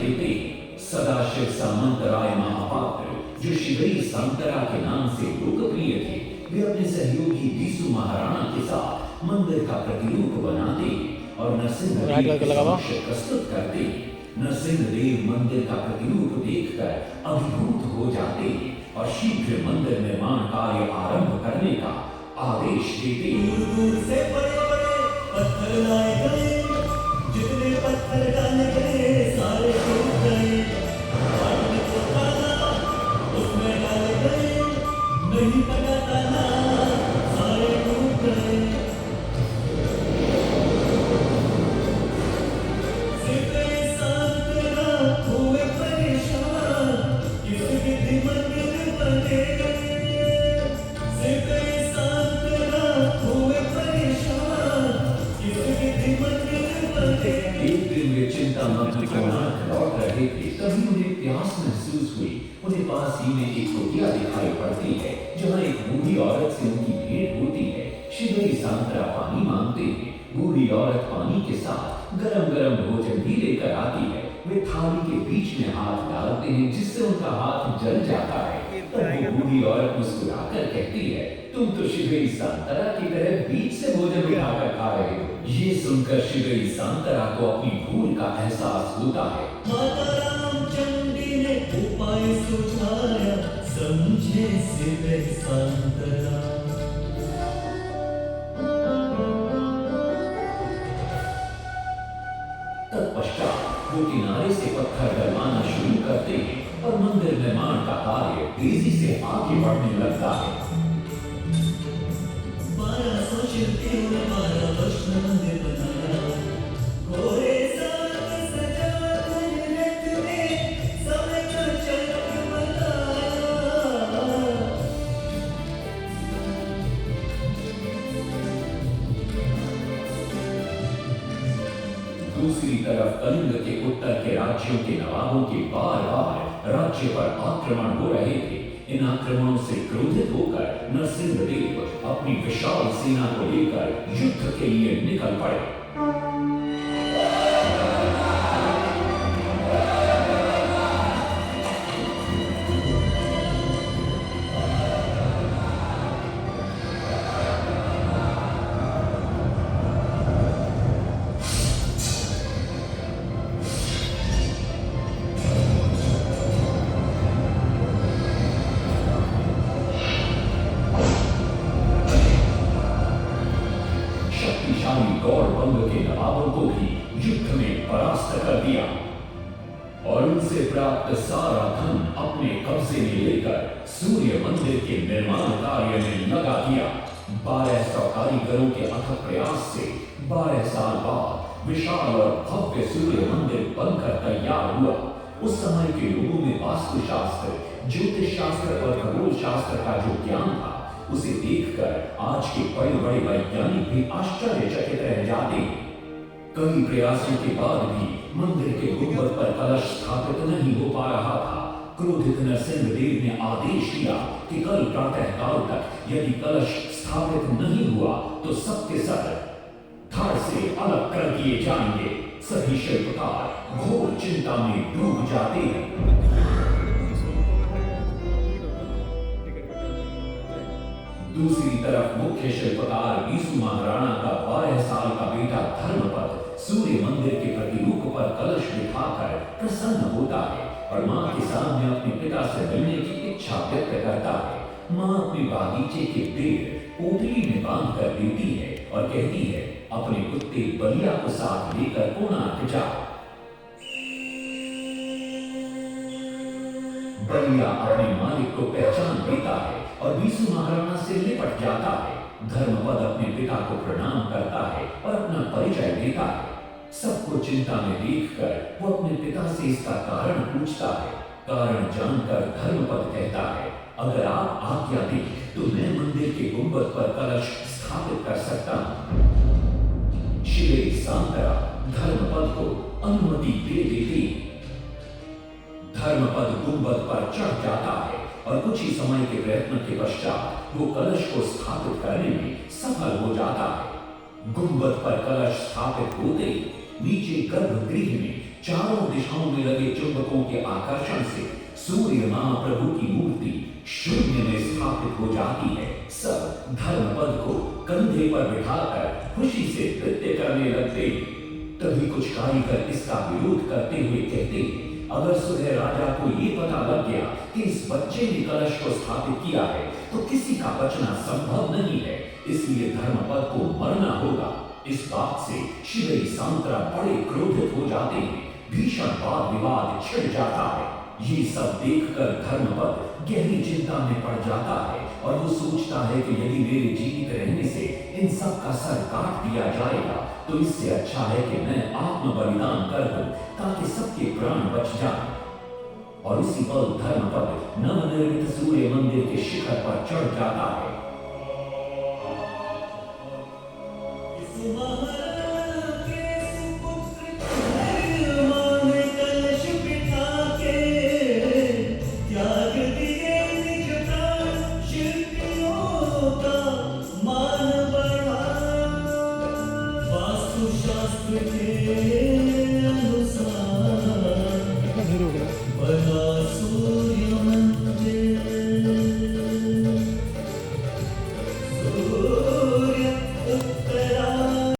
देते सदाशिव सामंतराय महापात्र, जो शिवई सांतरा के नाम से लोकप्रिय थे, वे अपने सहयोगी बीसू महाराणा के साथ मंदिर का प्रतिरूप बनाते और नरसिंहदेव के समक्ष प्रस्तुत करते। नरसिंहदेव मंदिर का प्रतिरूप देखकर अभिभूत हो जाते और शीघ्र मंदिर निर्माण कार्य आरंभ करने का आदेश देते। दूर दूर से बड़े-बड़े पत्थर लाए गए, जितने पत्थर डाले गए सारे टूट गए। पानी को डाला, उसमें डाले गए, नहीं पता ताला, सारे टूट गए। सिपे सांतरा हुए परेशान, किसके दिमाग में बने। सिपे सांतरा हुए परेशान, किसके दिमाग में बने। एक दिन वे चिंतामग्न कोणार्क लौट रहे थे, तभी उन्हें प्यास महसूस हुई। उन्हें पास ही में एक कुटिया दिखाई पड़ती है, जहाँ एक बूढ़ी औरत से उनकी भेंट होती है। शिवई सांतरा पानी मांगते हैं। बूढ़ी औरत पानी के साथ गरम गरम भोजन भी लेकर आती है। वे थाली के बीच में हाथ डालते हैं, जिससे उनका हाथ जल जाता है। तब वो बूढ़ी औरत मुस्कुराकर कहती है, तुम तो शिवई सांतरा की तरह बीच से भोजन उठाकर खा रहे हो। ये सुनकर शिवई सांतरा को अपनी भूल का एहसास होता है। माता रामचंडी ने उपाय सुझाया, समझे सिपे सांतरा। तत्पश्चात वो किनारे से पत्थर डलवाना शुरू करते हैं और मंदिर निर्माण का कार्य तेजी से आगे बढ़ने लगता है। 1200 शिल्पियों ने 12 वर्ष में मंदिर बनाया। घोड़े साथ सजा रथ में समय का चक्र बताया। दूसरी तरफ कलिंग के उत्तर के राज्यों के नवाबों के बार बार राज्य पर आक्रमण हो रहे थे। इन आक्रमणों से क्रोधित होकर नरसिंहदेव अपनी विशाल सेना को लेकर युद्ध के लिए निकल पड़े। शक्तिशाली गौड़बंग के नवाबों को भी युद्ध में परास्त कर दिया और उनसे प्राप्त सारा धन अपने कब्जे में लेकर सूर्य मंदिर के निर्माण कार्य में लगा दिया। 1200 कारीगरों के अथक प्रयास से 12 साल बाद विशाल और भव्य सूर्य मंदिर बनकर तैयार हुआ। उस समय के लोगों में वास्तुशास्त्र, ज्योतिष शास्त्र और खगोल शास्त्र का जो ज्ञान था, उसे देखकर आज के बड़े बड़े वैज्ञानिक भी आश्चर्यचकित रह जाते हैं। कई प्रयासों के बाद भी मंदिर के गुंबद पर कलश स्थापित नहीं हो पा रहा था। क्रोधित नरसिंहदेव ने आदेश दिया कि कल प्रातः काल तक यदि कलश स्थापित नहीं हुआ तो सबके सब धड़ से अलग कर दिए जाएंगे। सभी शिल्पकार घोर चिंता में डूब जाते हैं। दूसरी तरफ मुख्य शिल्पकार बीसू महाराणा का 12 साल का बेटा धर्मपद सूर्य मंदिर के प्रतिरूप पर कलश बिठाकर प्रसन्न होता है और मां के सामने अपने पिता से मिलने की इच्छा व्यक्त करता है। मां अपने बागीचे के पेड़ पोटली में बांध कर देती है और कहती है, अपने कुत्ते बलिया को साथ लेकर कोणार्क जाओ। बलिया अपने मालिक को पहचान देता है और बीसू महाराणा से लिपट जाता है। धर्मपद अपने पिता को प्रणाम करता है और अपना परिचय देता है। सबको चिंता में देखकर वो अपने पिता से इसका कारण पूछता है। कारण जानकर धर्मपद कहता है, अगर आप आज्ञा दें तो मैं मंदिर के गुंबद पर कलश स्थापित कर सकता हूं। शिवई सांतरा धर्मपद को अनुमति दे देती। धर्मपद गुंबद पर चढ़ जाता है और कुछ ही समय के प्रयत्न के पश्चात वो कलश को स्थापित करने में सफल हो जाता है। गुंबद पर कलश स्थापित होते ही नीचे गर्भगृह में चारों दिशाओं में लगे चुंबकों के आकर्षण से सूर्य महाप्रभु की मूर्ति शून्य में स्थापित हो जाती है। सब धर्मपद को कंधे पर बिठाकर खुशी से नृत्य करने लगते हैं। तभी कुछ कारीगर इसका विरोध करते हुए कहते हैं, अगर सुबह राजा को ये पता लग गया कि इस बच्चे ने कलश को स्थापित किया है तो किसी का बचना संभव नहीं है, इसलिए धर्मपद को मरना होगा। इस बात से शिवई सांतरा बड़े क्रोधित हो जाते हैं। भीषण वाद विवाद छिड़ जाता है। ये सब देखकर धर्मपद गहरी चिंता में पड़ जाता है और वो सोचता है कि यदि मेरे जीवित रहने से इन सब का सर काट दिया जाएगा तो इससे अच्छा है कि मैं आत्म बलिदान कर दूं ताकि सबके प्राण बच जाएं। और इसी पल धर्मपद नवनिर्मित सूर्य मंदिर के शिखर पर चढ़ जाता है। शास्त्र के